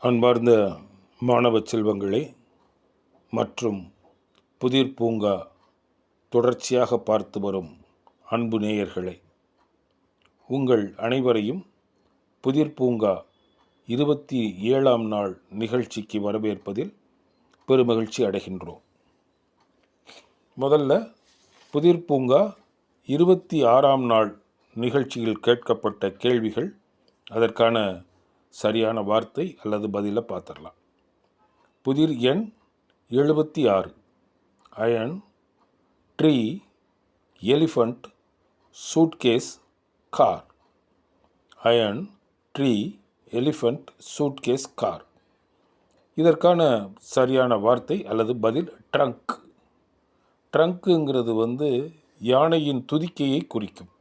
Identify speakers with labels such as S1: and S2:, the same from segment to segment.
S1: அன்பார்ந்த மாணவ செல்வங்களே மற்றும் புதிர் பூங்கா தொடர்ச்சியாக பார்த்து வரும் அன்பு நேயர்களே, உங்கள் அனைவரையும் புதிர் பூங்கா 27ஆம் நாள் நிகழ்ச்சிக்கு வரவேற்பதில் பெருமகிழ்ச்சி அடைகின்றோம். முதல்ல புதிர் பூங்கா 26ஆம் நாள் நிகழ்ச்சியில் கேட்கப்பட்ட கேள்விகள், அதற்கான சரியான வார்த்தை அல்லது பதிலை பார்த்துடலாம். புதிர் எண் 76. Iron, tree, elephant, suitcase, car. Iron, tree, elephant, suitcase, car. இதற்கான சரியான வார்த்தை அல்லது பதில் ட்ரங்க். ட்ரங்க்குங்கிறது யானையின் துதிக்கையை குறிக்கும்.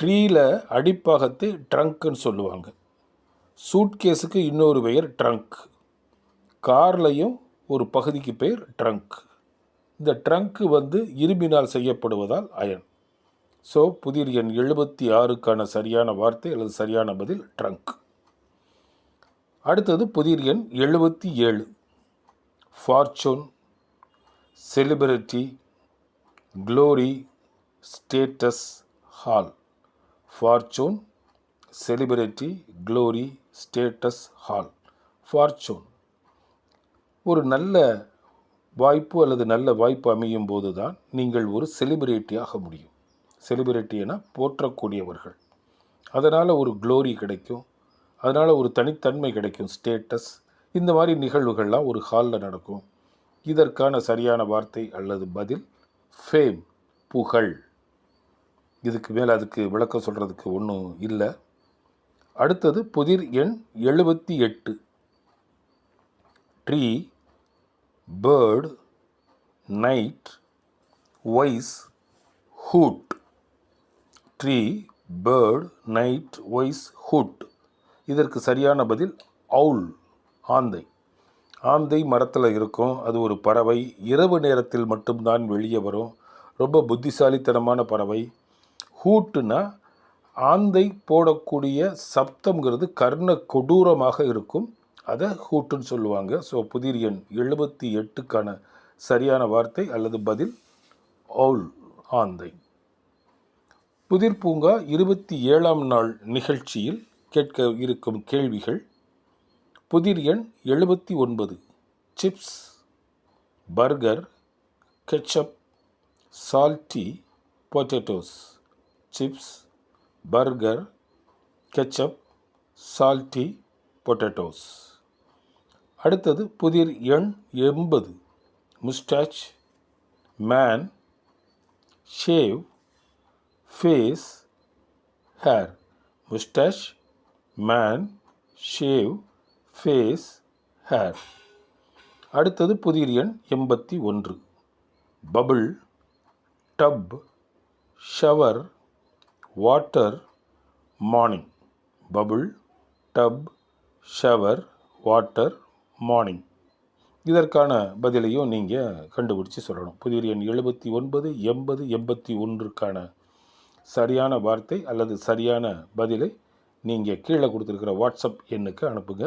S1: ட்ரீயில் அடிப்பாகத்தை ட்ரங்க்குன்னு சொல்லுவாங்க. சூட்கேஸுக்கு இன்னொரு பெயர் ட்ரங்க். கார்லையும் ஒரு பகுதிக்கு பெயர் ட்ரங்க். இந்த ட்ரங்க்கு இரும்பினால் செய்யப்படுவதால் அயன். ஸோ புதிர் எண் 76க்கான சரியான வார்த்தை அல்லது சரியான பதில் ட்ரங்க். அடுத்தது புதிர் எண் 77. Fortune, celebrity, glory, status, hall. Fortune, celebrity, glory, status, hall. Fortune ஒரு நல்ல வாய்ப்பு அல்லது நல்ல வாய்ப்பு அமையும் போது தான் நீங்கள் ஒரு செலிபிரிட்டி ஆக முடியும். செலிபிரிட்டி என போற்றக்கூடியவர்கள். அதனால் ஒரு க்ளோரி கிடைக்கும், அதனால் ஒரு தனித்தன்மை கிடைக்கும், ஸ்டேட்டஸ். இந்த மாதிரி நிகழ்வுகள்லாம் ஒரு ஹாலில் நடக்கும். இதற்கான சரியான வார்த்தை அல்லது பதில் ஃபேம், புகழ். இதுக்கு மேலே அதுக்கு விளக்கம் சொல்கிறதுக்கு ஒன்றும் இல்லை. அடுத்தது புதிர் எண் 78. Tree, bird, night, wise, hoot. Tree, bird, night, wise, hoot. இதற்கு சரியான பதில் அவுல், ஆந்தை. ஆந்தை மரத்தில் இருக்கும். அது ஒரு பறவை. இரவு நேரத்தில் மட்டும்தான் வெளியே வரும். ரொம்ப புத்திசாலித்தனமான பறவை. ஹூட்டுனா ஆந்தை போடக்கூடிய சப்தம்ங்கிறது கர்ண கொடூரமாக இருக்கும். அதை ஹூட்டுன்னு சொல்லுவாங்க. ஸோ புதிர் எண் 78க்கான சரியான வார்த்தை அல்லது பதில் அவுல், ஆந்தை. புதிர் பூங்கா 27ஆம் நாள் நிகழ்ச்சியில் கேட்க இருக்கும் கேள்விகள். புதிர் எண் 79. Chips, burger, ketchup, salty, potatoes. Chips, burger, ketchup, salty, potatoes. அடுத்தது புதிர் எண் 80. Mustache, man, shave, face, hair. Mustache, man, shave, face, hair. அடுத்தது புதிர் எண் 81. Bubble, tub, shower, water, morning. Bubble, tub, shower, water, morning. இதற்கான பதிலையும் நீங்கள் கண்டுபிடிச்சி சொல்லணும். புதிர் எண் 79, 80, 81க்கான சரியான வார்த்தை அல்லது சரியான பதிலை நீங்கள் கீழே கொடுத்துருக்கிற வாட்ஸ்அப் எண்ணுக்கு அனுப்புங்க.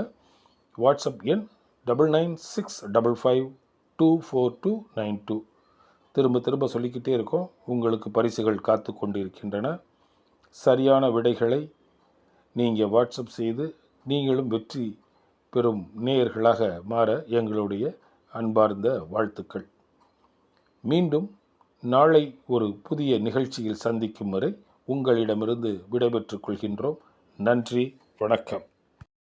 S1: வாட்ஸ்அப் எண் 9965524292. திரும்ப திரும்ப சொல்லிக்கிட்டே இருக்கோம். உங்களுக்கு பரிசுகள் காத்து கொண்டு இருக்கின்றன. சரியான விடைகளை நீங்கள் வாட்ஸ்அப் செய்து நீங்களும் வெற்றி பெறும் நேயர்களாக மாற எங்களுடைய அன்பார்ந்த வாழ்த்துக்கள். மீண்டும் நாளை ஒரு புதிய நிகழ்ச்சியில் சந்திக்கும் வரை உங்களிடமிருந்து விடைபெற்றுக் கொள்கின்றோம். நன்றி, வணக்கம்.